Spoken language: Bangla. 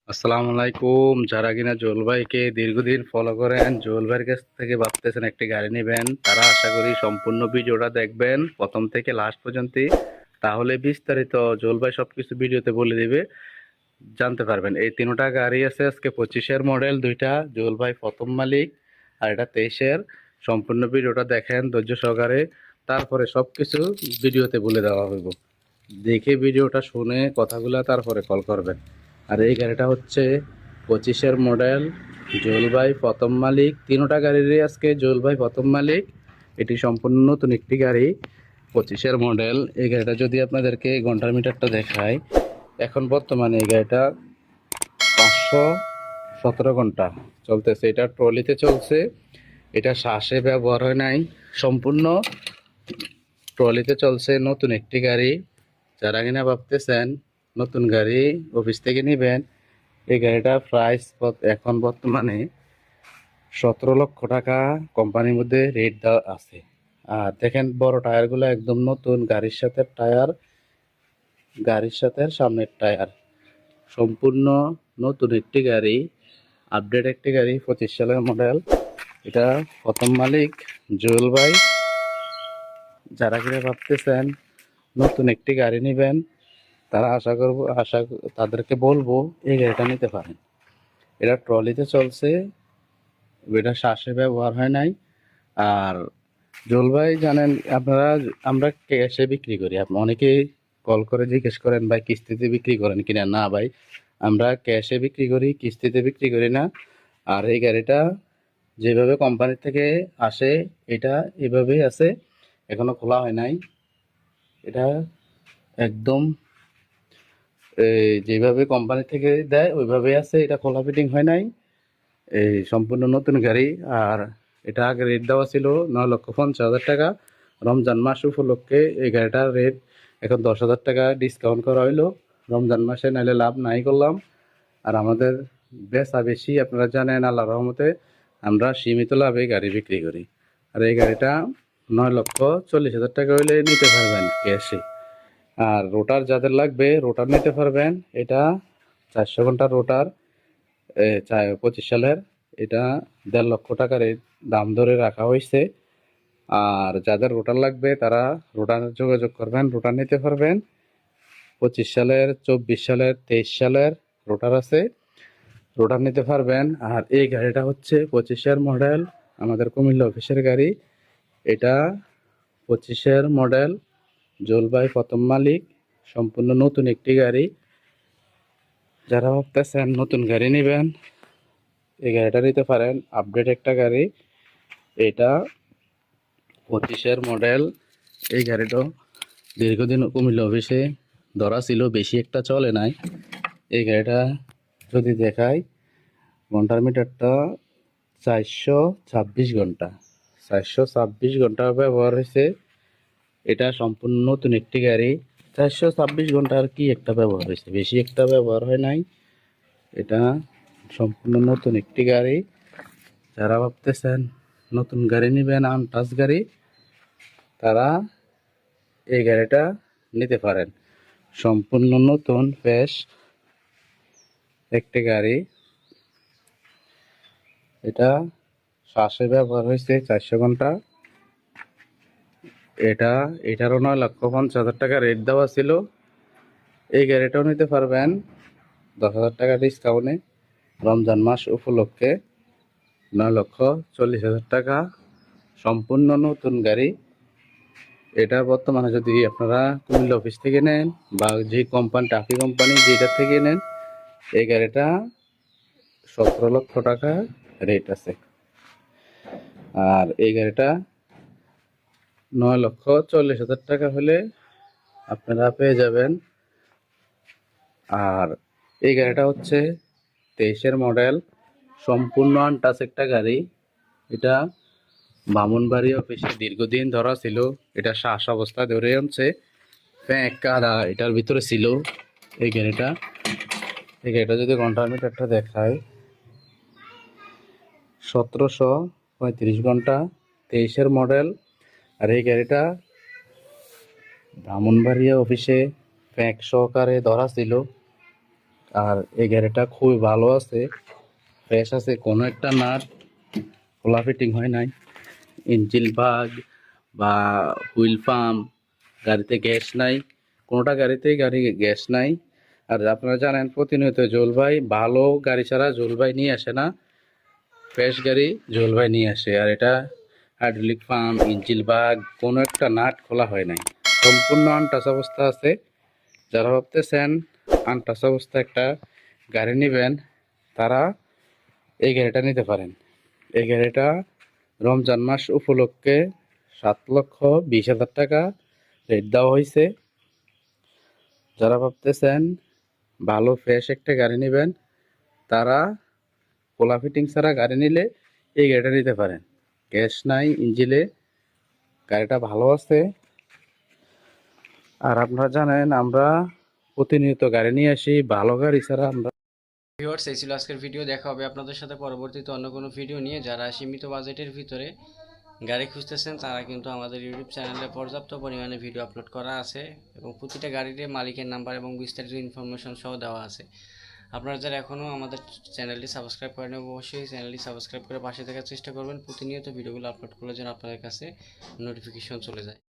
আসসালামু আলাইকুম। যারা কিনা জুয়েল ভাইকে দীর্ঘদিন ফলো করেন, জুয়েল ভাইয়ের কাছ থেকে ভাবতেছেন একটি গাড়ি নেবেন, তারা আশা করি সম্পূর্ণ ভিডিওটা দেখবেন প্রথম থেকে লাস্ট পর্যন্ত। তাহলে বিস্তারিত জুয়েল ভাই সবকিছু ভিডিওতে বলে দিবে, জানতে পারবেন। এই তিনটা গাড়ি আছে আজকে 25-এর মডেল, দুইটা জুয়েল ভাই প্রথম মালিক, আর এটা 23-এর। সম্পূর্ণ ভিডিওটা দেখেন ধৈর্য সহকারে, তারপরে সবকিছু ভিডিওতে বলে দেওয়া হইব। দেখে ভিডিওটা শুনে কথাগুলো তারপরে কল করবেন। আর এই গাড়িটা হচ্ছে 25-এর মডেল, জুয়েল ভাই প্রথম মালিক। তিনটা গাড়িরই আজকে জুয়েল ভাই প্রথম মালিক। এটি সম্পূর্ণ নতুন একটি গাড়ি, 25-এর মডেল। এই গাড়িটা যদি আপনাদেরকে ঘন্টার মিটারটা দেখায়, এখন বর্তমানে এই গাড়িটা 517 ঘন্টা চলতেছে। এটা ট্রলিতে চলছে, এটা শ্বাসে ব্যবহার হয় নাই, সম্পূর্ণ ট্রলিতে চলছে। নতুন একটি গাড়ি, যারা কিনা ভাবতেছেন নতুন গাড়ি অফিস থেকে নেবেন, এই গাড়িটার প্রাইস এখন বর্তমানে 17 লক্ষ টাকা কোম্পানির মধ্যে রেট দেওয়া আছে। আর দেখেন বড় টায়ারগুলো একদম নতুন, গাড়ির সাথে সামনের টায়ার সম্পূর্ণ নতুন একটি গাড়ি, আপডেট একটি গাড়ি, 25 সালের মডেল। এটা প্রথম মালিক জুয়েল ভাই। যারা কিনা ভাবতেছেন নতুন একটি গাড়ি নেবেন, তারা তাদেরকে বলবো এই গাড়িটা নিতে পারেন। এটা ট্রলিতে চলছে, এটা শ্বাসে ব্যবহার হয় নাই। আর জুয়েল ভাই জানেন আপনারা, আমরা ক্যাশে বিক্রি করি। আপনি অনেকেই কল করে জিজ্ঞেস করেন ভাই কিস্তিতে বিক্রি করেন কিনা। না ভাই, আমরা ক্যাশে বিক্রি করি, কিস্তিতে বিক্রি করি না। আর এই গাড়িটা যেভাবে কোম্পানি থেকে আসে, এটা এভাবেই আছে, এখনো খোলা হয় নাই। এটা একদম যেভাবে কোম্পানি থেকে দেয় ওইভাবেই আছে, এটা খোলা ফিটিং হয় নাই। এই সম্পূর্ণ নতুন গাড়ি। আর এটা আগে রেট দেওয়া ছিল 9,50,000 টাকা। রমজান মাস উপলক্ষে এই গাড়িটার রেট এখন 10,000 টাকা ডিসকাউন্ট করা হইলো রমজান মাসে, নাইলে লাভ নাই করলাম। আর আমাদের বেচা বেশি, আপনারা জানেন আল্লাহ রহমতে আমরা সীমিত লাভে গাড়ি বিক্রি করি। আর এই গাড়িটা 9,40,000 টাকা হইলে নিতে পারবেন ক্যাশে। আর রোটার যাদের লাগবে রোটার নিতে পারবেন। এটা 400 ঘন্টার রোটার, 25 সালের। এটা 1.5 লক্ষ টাকার দাম ধরে রাখা হয়েছে। আর যাদের রোটার লাগবে তারা রোটার যোগাযোগ করবেন, রোটার নিতে পারবেন। 25 সালের, 24 সালের, 23 সালের রোটার আছে, রোটার নিতে পারবেন। আর এই গাড়িটা হচ্ছে 25-এর মডেল, আমাদের কুমিল্লা অফিসের গাড়ি। এটা 25-এর মডেল, জুয়েল ভাই প্রথম মালিক, সম্পূর্ণ নতুন একটি গাড়ি। যারা ভাবতেছেন নতুন গাড়ি নেবেন, এই গাড়িটা নিতে পারেন, আপডেট একটা গাড়ি। এটা 25-এর মডেল। এই গাড়িটা দীর্ঘদিন কুমিল্লা অফিসে ধরা ছিল, বেশি একটা চলে নাই। এই গাড়িটা যদি দেখাই, ঘন্টার মিটারটা 426 ঘন্টা, 426 ঘন্টা ব্যবহার হয়েছে। এটা সম্পূর্ণ নতুন একটি গাড়ি। 426 ঘন্টা আর কি একটা ব্যবহার হয়েছে, বেশি একটা ব্যবহার হয় নাই। এটা সম্পূর্ণ নতুন একটি গাড়ি। যারা ভাবতেছেন নতুন গাড়ি নেবেন, আনটাচ গাড়ি, তারা এই গাড়িটা নিতে পারেন। সম্পূর্ণ নতুন ফ্রেশ একটি গাড়ি। এটা শ্বাসে ব্যবহার হয়েছে 400 ঘন্টা। এটারও 9,50,000 টাকা রেট দেওয়া ছিল। এই গাড়িটাও নিতে পারবেন 10,000 টাকা ডিসকাউন্টে রমজান মাস উপলক্ষে। 9,40,000 টাকা, সম্পূর্ণ নতুন গাড়ি। এটা বর্তমানে যদি আপনারা কুমিল্লা অফিস থেকে নেন বা যে কোম্পানি, টাকি কোম্পানি যেটা থেকে নেন, এই গাড়িটা 17 লক্ষ টাকা রেট আছে। আর এই গাড়িটা 9,40,000 টাকা হলে আপনারা পেয়ে যাবেন। আর এই গাড়িটা হচ্ছে 23-এর মডেল, সম্পূর্ণ আনটাচ একটা গাড়ি। এটা বামুনবাড়ি অফিসে দীর্ঘদিন ধরা ছিল, এটা শ্বাস অবস্থা ধরে আনছে, প্যাঁক কাদা এটার ভিতরে ছিল। এই গাড়িটা যদি ঘন্টার মিটারটা দেখায়, 1735 ঘন্টা, 23-এর মডেল। আর এই গাড়িটা ব্রাহ্মণবাড়িয়া অফিসে প্যাঁক সহকারে ধরা ছিল। আর এই গাড়িটা খুবই ভালো আছে, ফ্রেশ আছে, কোনো একটা নাট খোলা ফিটিং হয় নাই। ইঞ্জিন বাগ বা হুইল পাম্প, গাড়িতে গ্যাস নাই, কোনোটা গাড়িতেই গ্যাস নাই। আর আপনারা জানেন প্রতিনিয়ত জুয়েল ভাই ভালো গাড়ি ছাড়া জুয়েল ভাই নিয়ে আসে না, ফ্রেশ গাড়ি জুয়েল ভাই নিয়ে আসে। আর এটা হাইড্রোলিক পাম্প, ইঞ্জিন বাগ, কোনো একটা নাট খোলা হয় নাই, সম্পূর্ণ আনটাচ অবস্থা আছে। যারা ভাবতেছেন আনটাচ অবস্থা একটা গাড়ি নেবেন, তারা এই গাড়িটা নিতে পারেন। এই গাড়িটা রমজান মাস উপলক্ষে 7,20,000 টাকা রেট দেওয়া হয়েছে। যারা ভাবতেছেন ভালো ফ্রেশ একটা গাড়ি নেবেন, তারা খোলা ফিটিং ছাড়া গাড়ি নিলে এই গাড়িটা নিতে পারেন। গ্যাস নাই ইঞ্জিনে, গাড়িটা ভালো আছে। আর আপনারা জানেন আমরা প্রতিনিয়ত গাড়ি নিয়ে আসি, ভালো গাড়ি ছাড়া আমরা। ভিউয়ার্স, এই ছিল আজকের ভিডিও। দেখা হবে আপনাদের সাথে পরবর্তীতে অন্য কোনো ভিডিও নিয়ে। যারা সীমিত বাজেটের ভিতরে গাড়ি খুঁজতেছেন তারা কিন্তু আমাদের ইউটিউব চ্যানেলে পর্যাপ্ত পরিমাণে ভিডিও আপলোড করা আছে এবং প্রতিটা গাড়ির মালিকের নাম্বার এবং বিস্তারিত ইনফরমেশন সহ দেওয়া আছে। আপনারা যারা এখনও আমাদের চ্যানেলটি সাবস্ক্রাইব করেন, অবশ্যই চ্যানেলটি সাবস্ক্রাইব করে পাশে থাকার চেষ্টা করবেন। প্রতিনিয়ত ভিডিওগুলো আপলোড করলে যেন আপনাদের কাছে নোটিফিকেশন চলে যায়।